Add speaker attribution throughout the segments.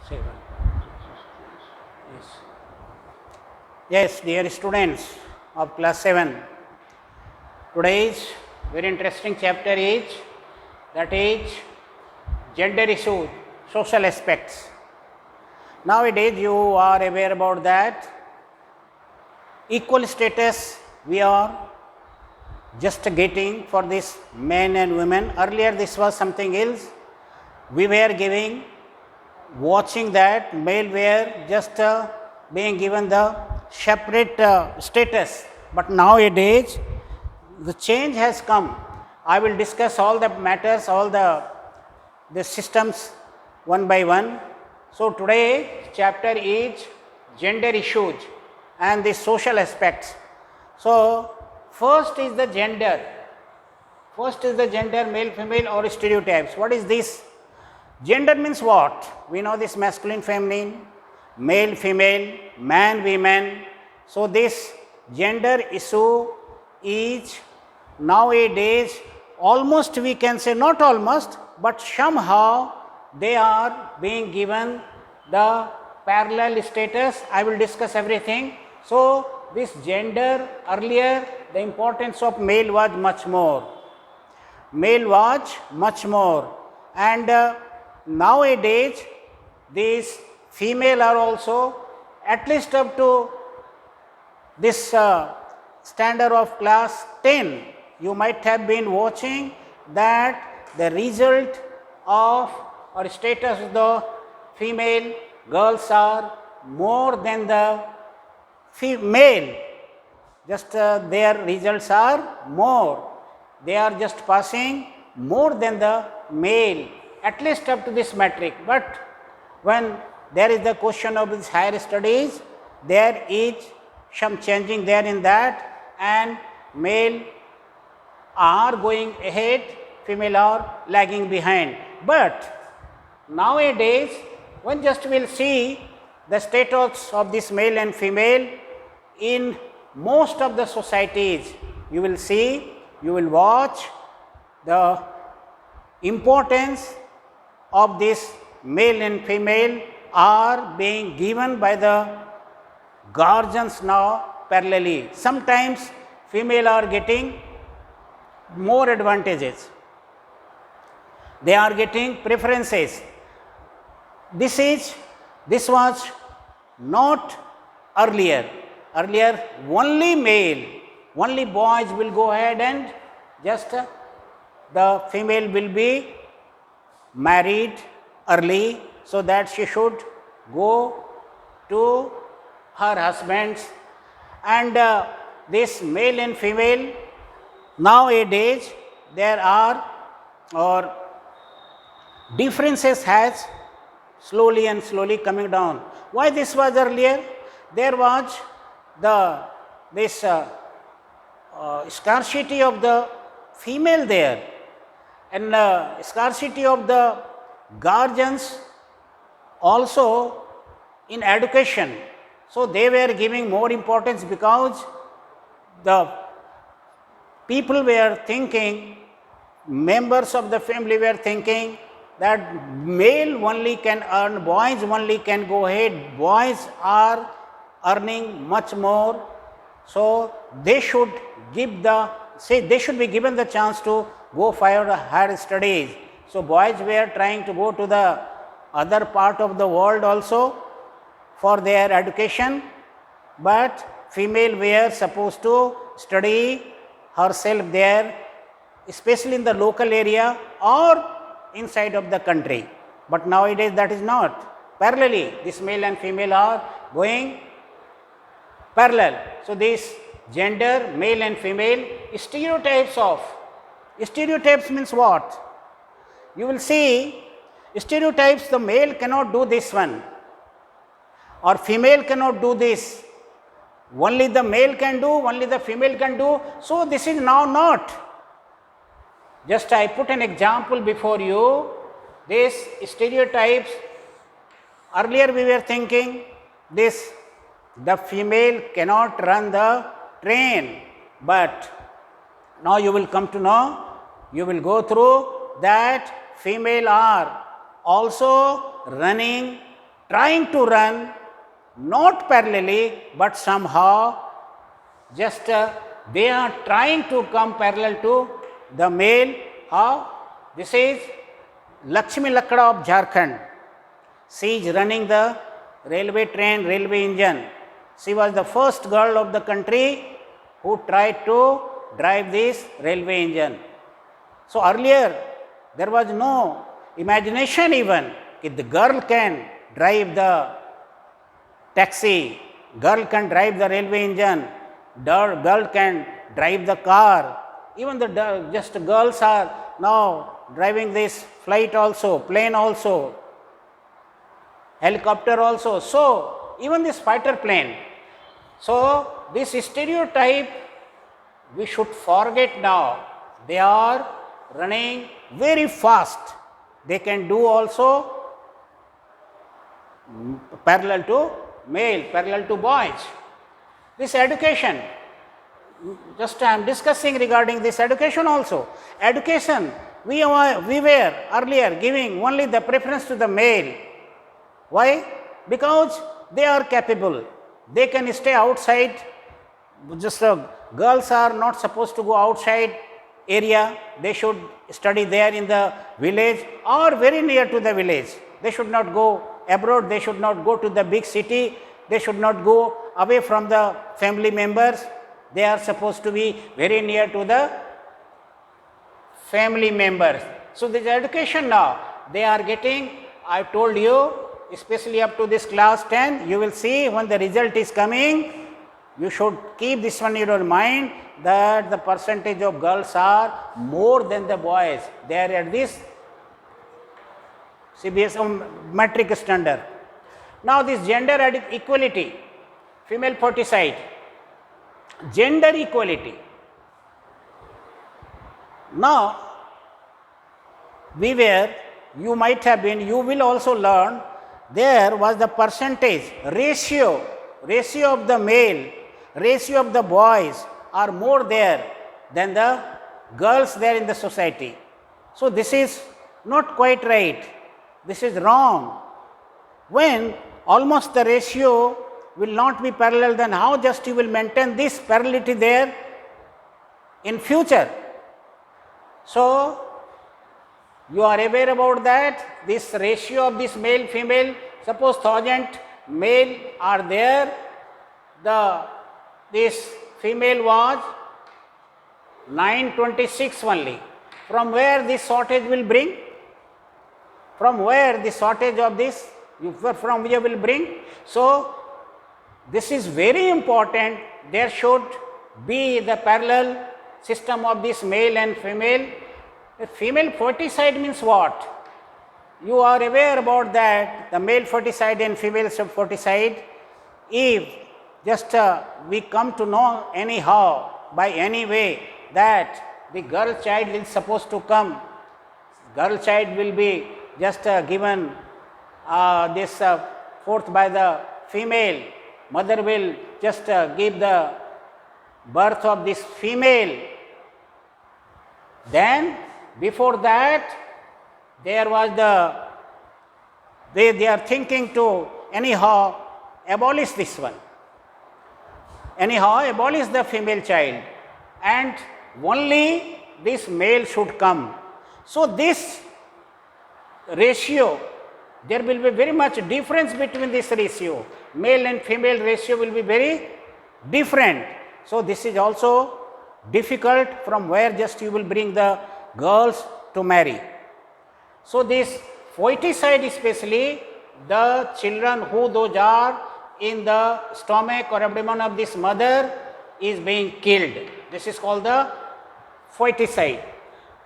Speaker 1: 7. Yes. Yes, dear students of class 7, today's very interesting chapter is gender issues, social aspects. Nowadays you are aware about that equal status we are just getting for this men and women. Earlier this was something else. We were watching that male were just being given the separate status, but nowadays the change has come. I will discuss all the matters, all the systems one by one. So today chapter is gender issues and the social aspects. So first is the gender. First is the gender, male, female or stereotypes. What is this? Gender means what? We know this masculine, feminine, male, female, man, women. So this gender issue is nowadays almost, we can say, not almost, but somehow they are being given the parallel status. I will discuss everything. So this gender, earlier the importance of male was much more. Male was much more, and nowadays these female are also at least up to this standard of class 10. You might have been watching that the result of or status of the female girls are more than the male. Just their results are more. They are just passing more than the male, at least up to this metric. But when there is the question of this higher studies, there is some changing there in that, and male are going ahead, female are lagging behind. But nowadays one just will see the status of this male and female in most of the societies. You will see, you will watch the importance of this male and female are being given by the guardians now parallelly. Sometimes female are getting more advantages, they are getting preferences. This was not earlier. Earlier only male, only boys will go ahead and just the female will be married early, so that she should go to her husbands, and this male and female nowadays there are or differences has slowly and slowly coming down. Why this was earlier? There was this scarcity of the female there, and scarcity of the guardians also in education. So they were giving more importance because the people were thinking, members of the family were thinking that male only can earn, boys only can go ahead, boys are earning much more, so they should they should be given the chance to go for higher studies. So boys were trying to go to the other part of the world also for their education, but female were supposed to study herself there, especially in the local area or inside of the country. But nowadays that is not. Parallelly, this male and female are going parallel. So this gender, male and female, stereotypes means what? You will see stereotypes, the male cannot do this one or female cannot do this, only the male can do, only the female can do. So this is now not. Just I put an example before you. These stereotypes, earlier we were thinking this, the female cannot run the train, but now you will come to know, you will go through that female are also running trying to run not parallelly, but somehow just they are trying to come parallel to the male. How? This is Lakshmi Lakda of Jharkhand. She is running the railway train, railway engine. She was the first girl of the country who tried to drive this railway engine. So earlier there was no imagination even that the girl can drive the taxi, girl can drive the railway engine, girl can drive the car. Even the just girls are now driving this flight also, plane also, helicopter also. So even this fighter plane. So this stereotype we should forget now. They are running very fast. They can do also parallel to male, parallel to boys. This education, just I am discussing regarding this education also. Education, we were earlier giving only the preference to the male. Why? Because they are capable. They can stay outside. Just girls are not supposed to go outside area. They should study there in the village or very near to the village. They should not go abroad. They should not go to the big city. They should not go away from the family members. They are supposed to be very near to the family members. So this education now they are getting. I told you, especially up to this class 10, you will see when the result is coming, you should keep this one in your mind that the percentage of girls are more than the boys. They are at this CBSE metric standard. Now this gender equality, female foeticide, gender equality. Now you might have been, you will also learn, there was the percentage, ratio of the male, ratio of the boys are more there than the girls there in the society. So this is not quite right. This is wrong. When almost the ratio will not be parallel, then how just you will maintain this parallelity there in future? So you are aware about that, this ratio of this male female, suppose 1000 male are there, this female was 926 only. From where this shortage will bring? From where the shortage of this, from where will bring? So this is very important. There should be the parallel system of this male and female. Female foeticide means what? You are aware about that, the male foeticide and female foeticide. If just we come to know anyhow, by any way, that the girl child is supposed to come, girl child will be just given this forth by the female, mother will just give the birth of this female. Then before that there was they are thinking to anyhow abolish this one, anyhow abolish the female child and only this male should come. So this ratio, there will be very much difference between this ratio, male and female ratio will be very different. So this is also difficult, from where just you will bring the girls to marry. So this foeticide, especially the children who those are in the stomach or abdomen of this mother is being killed. This is called the foeticide.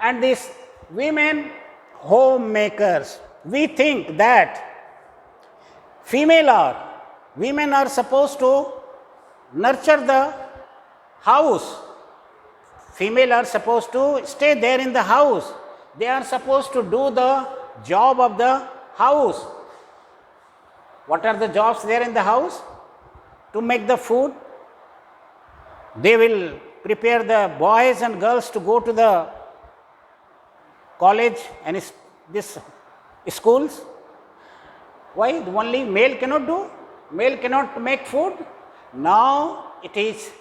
Speaker 1: And these women homemakers, we think that women are supposed to nurture the house. Female are supposed to stay there in the house. They are supposed to do the job of the house. What are the jobs there in the house? To make the food. They will prepare the boys and girls to go to the college and this schools. Why only male cannot do? Male cannot make food? Now it is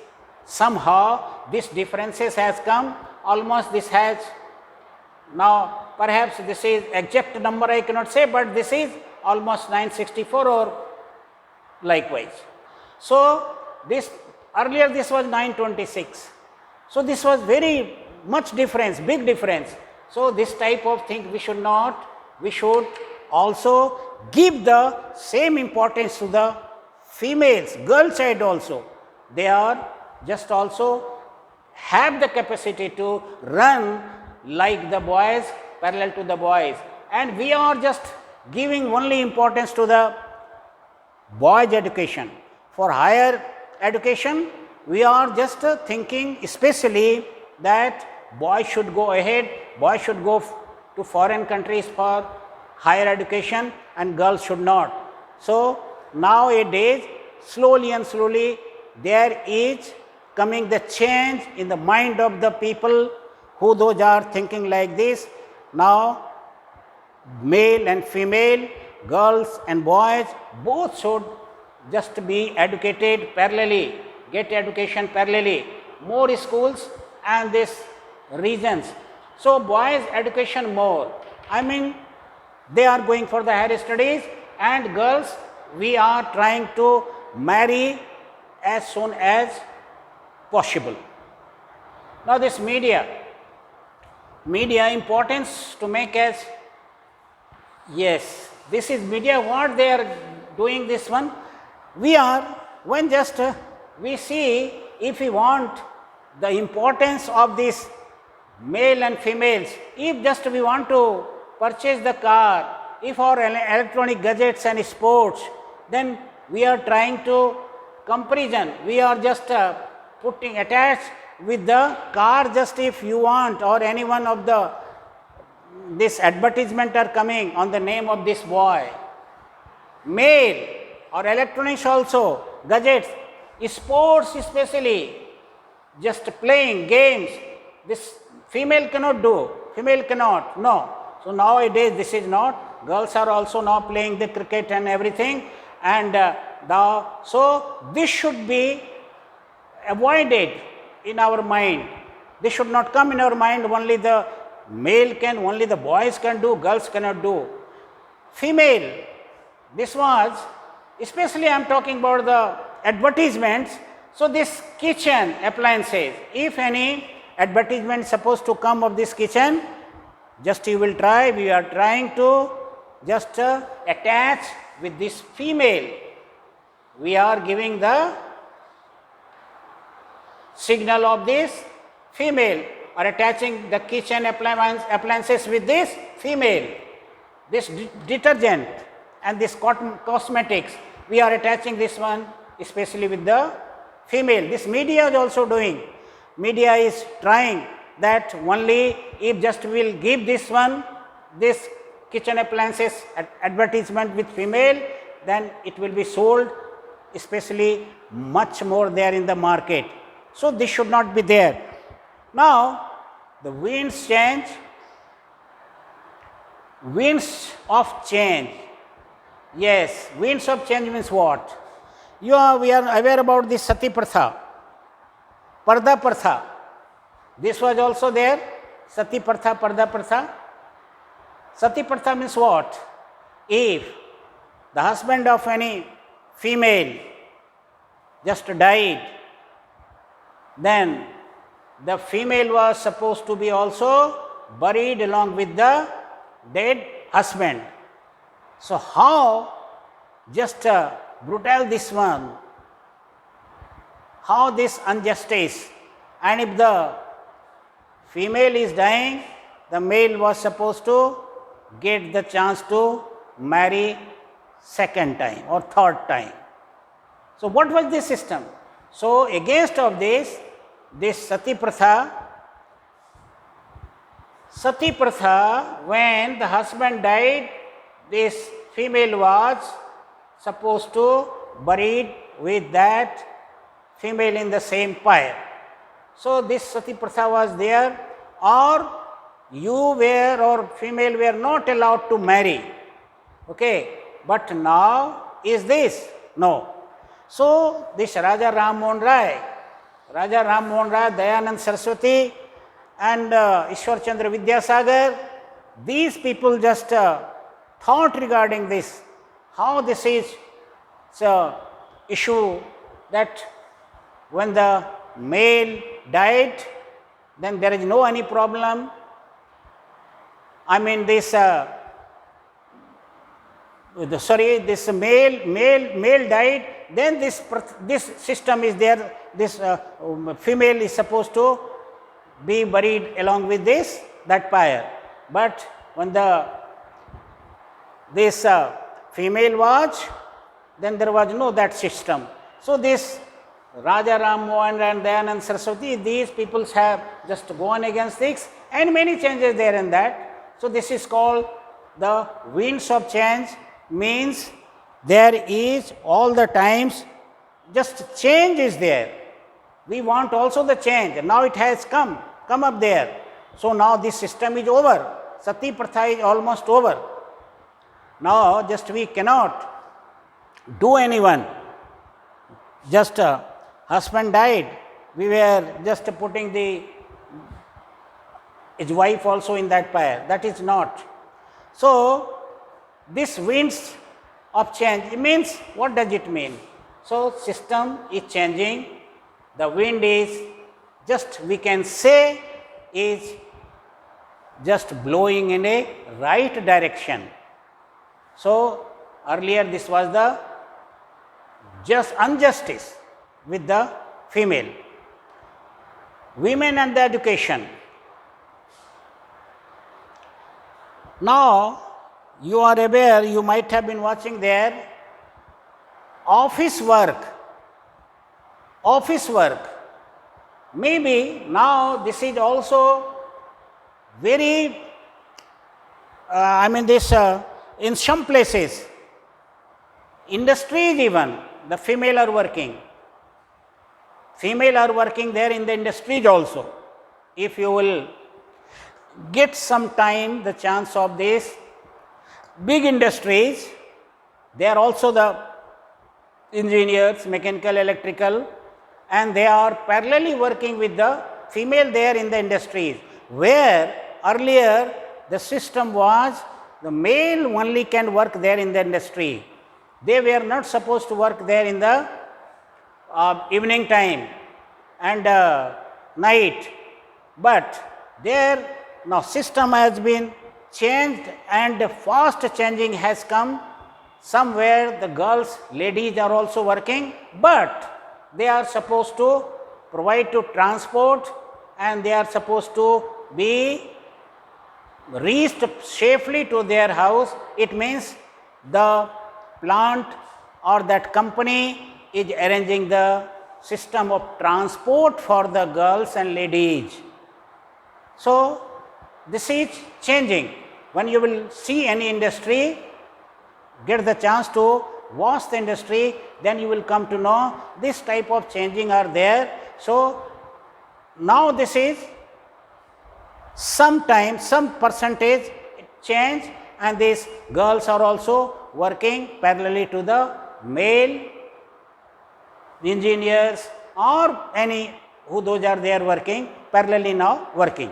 Speaker 1: somehow this differences has come, almost this has now perhaps this is exact number I cannot say, but this is almost 964 or likewise. So this earlier this was 926. So this was very much difference, big difference. So this type of thing we should not, we should also give the same importance to the females, girl child also. They are just also have the capacity to run like the boys, parallel to the boys, and we are just giving only importance to the boys education. For higher education, we are just thinking especially that boys should go ahead, boys should go to foreign countries for higher education and girls should not. So nowadays slowly and slowly there is coming the change in the mind of the people who those are thinking like this. Now male and female, girls and boys both should just be educated parallelly, get education parallelly, more schools and these regions. So boys education more, I mean they are going for the higher studies, and girls we are trying to marry as soon as possible. Now this media importance to make as, yes, this is media what they are doing this one. We are, when just we see if we want the importance of this male and females, if just we want to purchase the car, if our electronic gadgets and sports, then we are trying to comparison, we are just putting attached with the car just if you want, or any one of the this advertisement are coming on the name of this boy. Male or electronics also, gadgets, sports especially, just playing games, this female cannot do, female cannot, no. So nowadays this is not, girls are also now playing the cricket and everything, and so this should be avoided in our mind. This should not come in our mind, only the male can, only the boys can do, girls cannot do. Female, this was, especially I am talking about the advertisements. So this kitchen appliances, if any advertisement supposed to come of this kitchen, just you will try, we are trying to just attach with this female. We are giving the signal of this female, or attaching the kitchen appliances with this female. This detergent and this cosmetics, we are attaching this one especially with the female. This media is also doing. Media is trying that only if just we will give this one, this kitchen appliances advertisement with female, then it will be sold especially much more there in the market. So this should not be there. Now the winds change, winds of change. Yes, winds of change means what? We are aware about this Sati Pratha, Parda Pratha. This was also there, Sati Pratha, Parda Pratha. Sati Pratha means what? If the husband of any female just died, then the female was supposed to be also buried along with the dead husband. So how just brutal this one, how this injustice, and if the female is dying, the male was supposed to get the chance to marry second time or third time. So what was this system? So against of this Sati Pratha, when the husband died, this female was supposed to buried with that female in the same pyre. So this Sati Pratha was there, or you were or female were not allowed to marry. Okay, but now is this? No. So, this Raja Ram Mohan Rai, Dayanand Saraswati and Ishwar Chandra Vidyasagar, these people just thought regarding this, how this is the issue that when the male died, then there is no any problem. I mean this this male died, then this system is there, this female is supposed to be buried along with that pyre. But when this female was, then there was no that system. So this Raja Ram Mohan and Dayanand Saraswati, these people have just gone against this, and many changes there in that. So this is called the winds of change, means there is all the times just change is there. We want also the change. Now it has come up there. So now this system is over. Sati Pratha is almost over. Now just we cannot do anyone. Just husband died, we were just putting his wife also in that pyre. That is not. So this winds of change means, what does it mean? So system is changing. The wind is just, we can say, is just blowing in a right direction. So earlier this was the injustice with the female. Women and the education. Now you are aware, you might have been watching there, office work. Maybe now this is also very, in some places, industries even, the female are working. Female are working there in the industries also. If you will get some time, the chance of this, big industries, they are also the engineers, mechanical, electrical, and they are parallelly working with the female there in the industries, where earlier the system was the male only can work there in the industry. They were not supposed to work there in the evening time and night, but there now system has been changed and fast changing has come. Somewhere the girls, ladies are also working, but they are supposed to provide to transport and they are supposed to be reached safely to their house. It means the plant or that company is arranging the system of transport for the girls and ladies. So this is changing. When you will see any industry, get the chance to watch the industry, then you will come to know this type of changing are there. So now this is sometimes some percentage change, and these girls are also working parallelly to the male engineers or any who those are there working parallelly now working.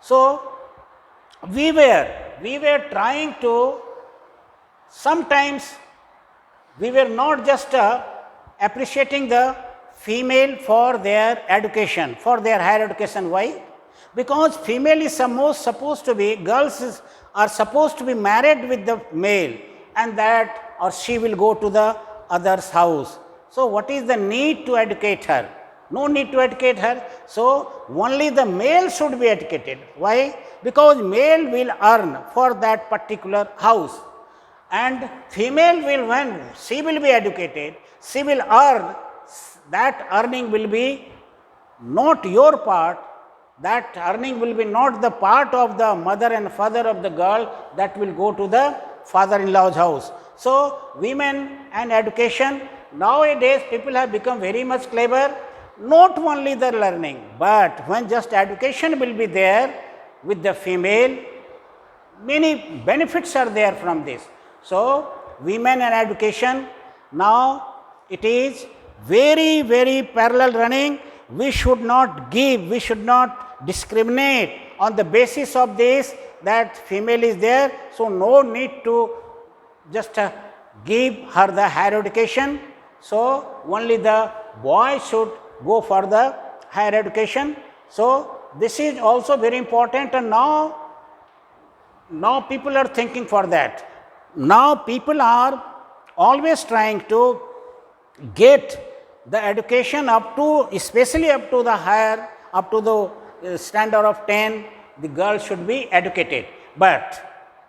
Speaker 1: So we were trying to, sometimes we were not just appreciating the female for their education, for their higher education. Why? Because female is supposed to be, girls are supposed to be married with the male, and that or she will go to the other's house. So what is the need to educate her? No need to educate her. So only the male should be educated. Why? Because male will earn for that particular house, and female will, when she will be educated, she will earn. That earning will be not your part. That earning will be not the part of the mother and father of the girl, that will go to the father-in-law's house. So women and education, nowadays people have become very much clever. Not only the learning, but when just education will be there with the female, many benefits are there from this. So women and education. Now it is very, very parallel running. We should not give, we should not discriminate on the basis of this, that female is there, so no need to just give her the higher education. So only the boy should go for the higher education. So this is also very important, and now people are thinking for that. Now people are always trying to get the education up to, especially up to the higher, up to the standard of 10, the girl should be educated. But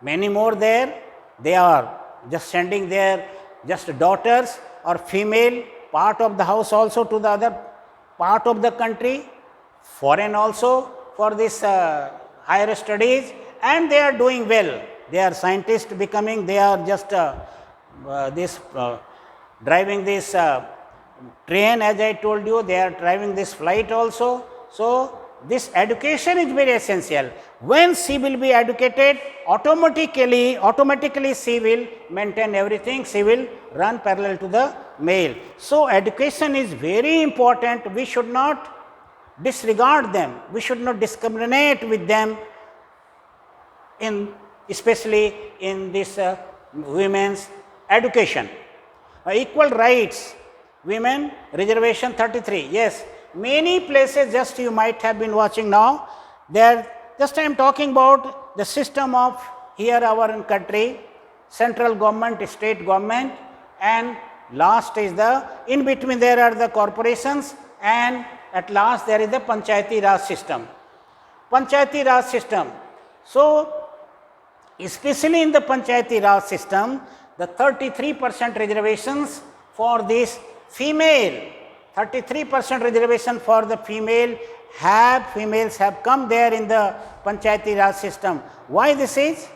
Speaker 1: many more there, they are just sending their just daughters or female part of the house also to the other part of the country, foreign also, for this higher studies, and they are doing well. They are scientists becoming, they are just driving this train, as I told you, they are driving this flight also. So this education is very essential. When she will be educated, automatically she will maintain everything, she will run parallel to the male. So education is very important. We should not disregard them, we should not discriminate with them, in especially in this women's education. Equal rights, women reservation 33, yes, many places, just you might have been watching now, there just I am talking about the system of here our country, central government, state government, and last is the, in between there are the corporations, and at last there is the Panchayati Raj system. Panchayati Raj system. So especially in the Panchayati Raj system, the 33% reservations for this female, 33% reservation for the females have come there in the Panchayati Raj system. Why this is?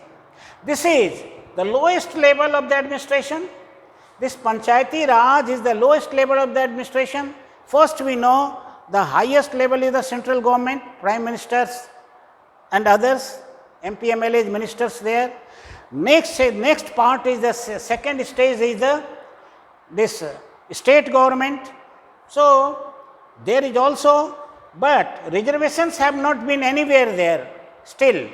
Speaker 1: This is the lowest level of the administration. This Panchayati Raj is the lowest level of the administration. First we know the highest level is the central government, prime ministers and others, MP, MLAs, ministers there. Next part is the second stage is the this state government. So there is also, but reservations have not been anywhere there still,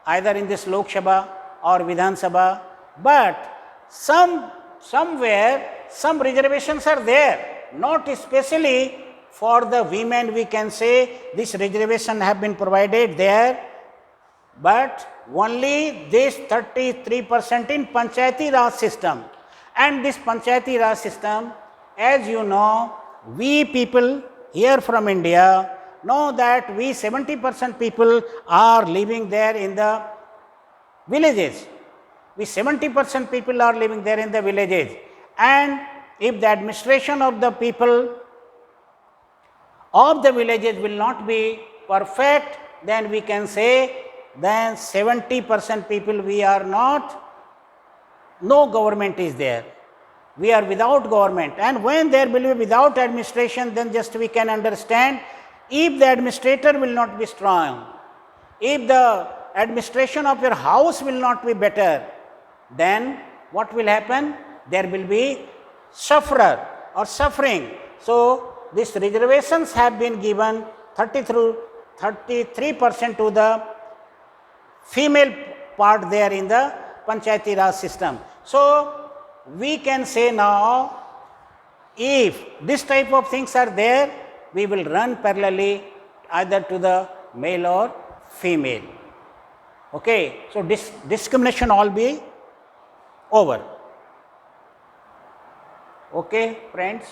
Speaker 1: either in this Lok Sabha or Vidhan Sabha, but somewhere some reservations are there, not especially for the women. We can say this reservation have been provided there, but only this 33% in Panchayati Raj system. And this Panchayati Raj system, as you know, we people here from India know that we 70% people are living there in the villages. We 70% people are living there in the villages, and if the administration of the people of the villages will not be perfect, then we can say then 70% people we are not, no government is there. We are without government, and when there will be without administration, then just we can understand, if the administrator will not be strong, if the administration of your house will not be better, then what will happen? There will be sufferer or suffering. So these reservations have been given 33% to the female part there in the Panchayati Raj system. So we can say now, if this type of things are there, we will run parallelly either to the male or female. Okay, so discrimination all be over. Okay, friends.